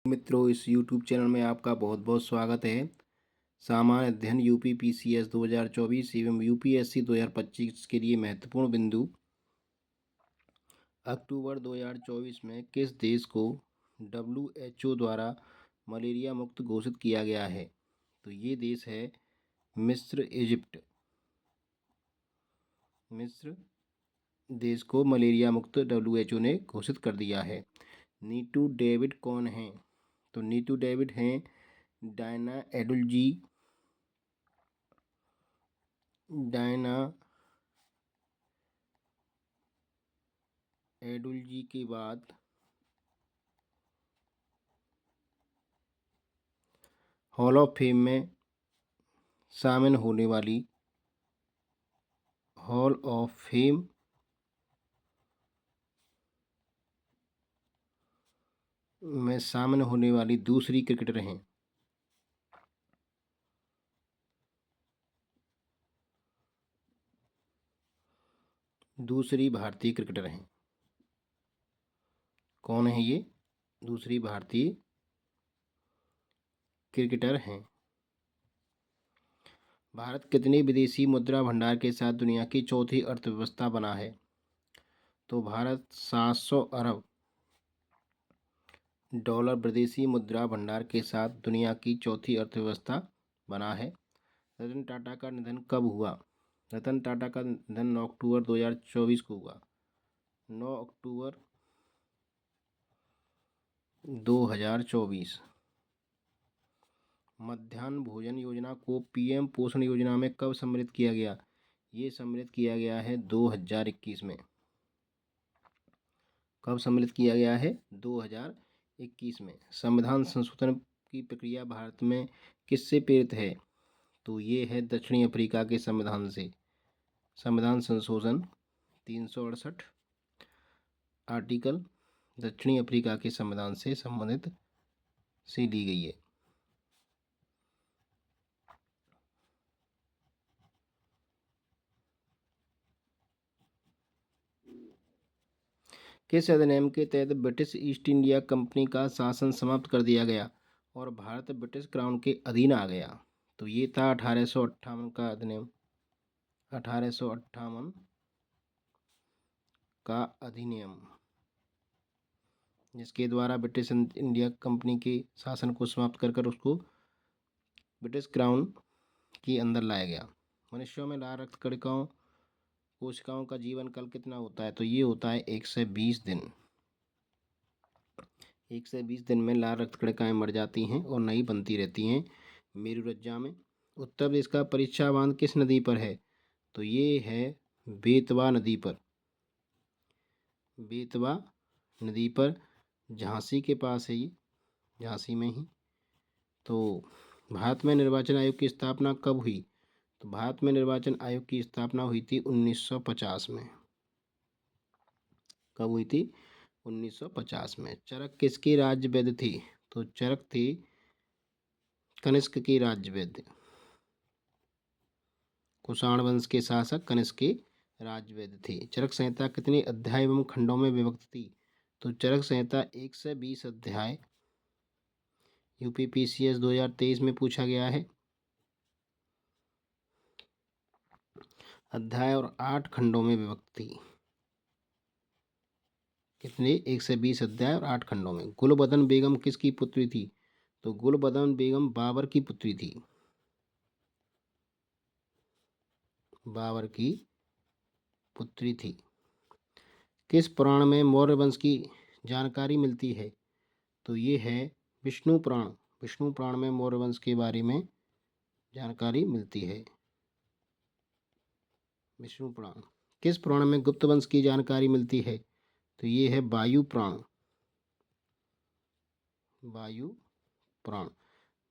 मित्रों, इस YouTube channel में आपका बहुत बहुत स्वागत है। सामान्य अध्ययन यूपी पीसीएस 2024 एवं यूपीएससी 2025 के लिए महत्वपूर्ण बिंदु। अक्टूबर 2024 में किस देश को WHO द्वारा मलेरिया मुक्त घोषित किया गया है? तो ये देश है मिस्र, इजिप्ट। मिस्र देश को मलेरिया मुक्त WHO ने घोषित कर दिया है। नीतू डेविड कौन हैं? तो नीतू डेविड हैं डायना एडुल्जी के बाद हॉल ऑफ फेम में शामिल होने वाली दूसरी क्रिकेटर हैं। दूसरी भारतीय क्रिकेटर हैं। कौन है ये? दूसरी भारतीय क्रिकेटर हैं। भारत कितने विदेशी मुद्रा भंडार के साथ दुनिया की चौथी अर्थव्यवस्था बना है? तो भारत 700 अरब डॉलर विदेशी मुद्रा भंडार के साथ दुनिया की चौथी अर्थव्यवस्था बना है। रतन टाटा का निधन कब हुआ? रतन टाटा का निधन 9 अक्टूबर 2024 को हुआ। 9 अक्टूबर 2024। मध्याह्न भोजन योजना को पीएम पोषण योजना में कब सम्मिलित किया गया? ये सम्मिलित किया गया है 2021 में। कब सम्मिलित किया गया है? 2021 में। संविधान संशोधन की प्रक्रिया भारत में किससे प्रेरित है? तो ये है दक्षिणी अफ्रीका के संविधान से। संविधान संशोधन 368 आर्टिकल दक्षिणी अफ्रीका के संविधान से संबंधित से ली गई है। किस अधिनियम के तहत ब्रिटिश ईस्ट इंडिया कंपनी का शासन समाप्त कर दिया गया और भारत ब्रिटिश क्राउन के अधीन आ गया? तो ये था 1858 का अधिनियम। 1858 का अधिनियम, जिसके द्वारा ब्रिटिश इंडिया कंपनी के शासन को समाप्त कर उसको ब्रिटिश क्राउन के अंदर लाया गया। मनुष्यों में लाल रक्त कोशिकाओं का जीवन काल कितना होता है? तो ये होता है 120 दिन। 120 दिन में लाल रक्त कणिकाएं मर जाती हैं और नई बनती रहती हैं मेरुरज्जा में। उत्तर प्रदेश का परीक्षा बांध किस नदी पर है? तो ये है बेतवा नदी पर। बेतवा नदी पर झांसी के पास है ये, झांसी में ही। तो भारत में निर्वाचन आयोग की स्थापना कब हुई? तो भारत में निर्वाचन आयोग की स्थापना हुई थी 1950 में। कब हुई थी? 1950 में। चरक किसकी राज्य वेद थी? तो चरक थी कनिष्क की राज्य वेद। कुषाण वंश के शासक कनिष्क की राज्य वेद थी। चरक संहिता कितने अध्याय एवं खंडों में विभक्त थी? तो चरक संहिता 120 अध्याय यूपीपीसीएस 2023 में पूछा गया है। अध्याय और 8 खंडों में विभक्त थी। कितने? 120 अध्याय और 8 खंडों में। गुलबदन बेगम किसकी पुत्री थी? तो गुलबदन बेगम बाबर की पुत्री थी। बाबर की पुत्री थी। किस पुराण में मौर्य वंश की जानकारी मिलती है? तो ये है विष्णु पुराण। विष्णु पुराण में मौर्य वंश के बारे में जानकारी मिलती है। विष्णु पुराण। किस पुराण में गुप्त वंश की जानकारी मिलती है? तो ये है वायु पुराण। वायु पुराण।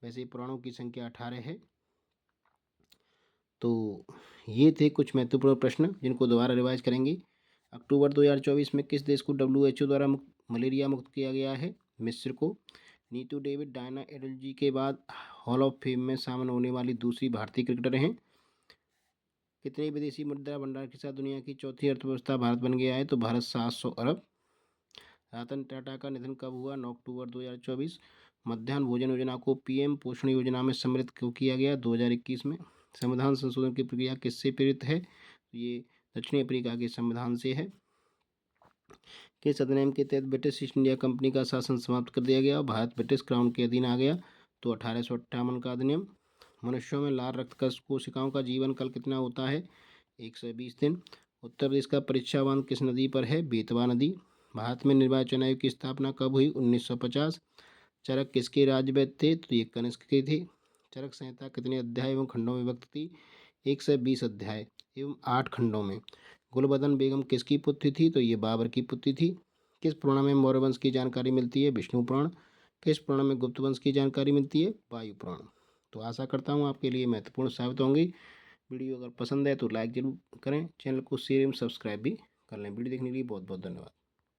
वैसे पुराणों की संख्या 18 है। तो ये थे कुछ महत्वपूर्ण प्रश्न जिनको दोबारा रिवाइज करेंगे। अक्टूबर 2024 में किस देश को WHO द्वारा मलेरिया मुक्त किया गया है? मिस्र को। नीतू डेविड डायना एडुल्जी के बाद हॉल ऑफ फेम में शामिल होने वाली दूसरी भारतीय क्रिकेटर हैं। कितने विदेशी मुद्रा भंडार के साथ दुनिया की चौथी अर्थव्यवस्था भारत बन गया है? तो भारत 700 अरब रतन टाटा का निधन कब हुआ? 9 अक्टूबर 2024। मध्याह्न भोजन योजना को पीएम पोषण योजना में सम्मिलित क्यों किया गया? 2021 में। संविधान संशोधन की प्रक्रिया किससे प्रेरित है? ये दक्षिण अफ्रीका के संविधान से है। किस अधिनियम के तहत ब्रिटिश ईस्ट इंडिया कंपनी का शासन समाप्त कर दिया गया? भारत ब्रिटिश क्राउन के अधीन आ गया, तो 1858 का अधिनियम। मनुष्यों में लाल रक्त कोशिकाओं का जीवन काल कितना होता है? 120 दिन। उत्तर प्रदेश का परीक्षा बांध किस नदी पर है? बेतवा नदी। भारत में निर्वाचन आयोग की स्थापना कब हुई? 1950। चरक किसके राज्यवैद थे? तो ये कनिष्क के थे। चरक संहिता कितने अध्याय एवं खंडों में विभक्त थी? 120 अध्याय एवं 8 खंडों में। गुलबदन बेगम किसकी पुत्री थी? तो ये बाबर की पुत्री थी। किस पुराण में मौर्य वंश की जानकारी मिलती है? विष्णु पुराण। किस पुराण में गुप्त वंश की जानकारी मिलती है? वायु पुराण। तो आशा करता हूँ आपके लिए महत्वपूर्ण साबित होंगी। वीडियो अगर पसंद है तो लाइक जरूर करें, चैनल को शेयर एवं सब्सक्राइब भी कर लें। वीडियो देखने के लिए बहुत बहुत धन्यवाद।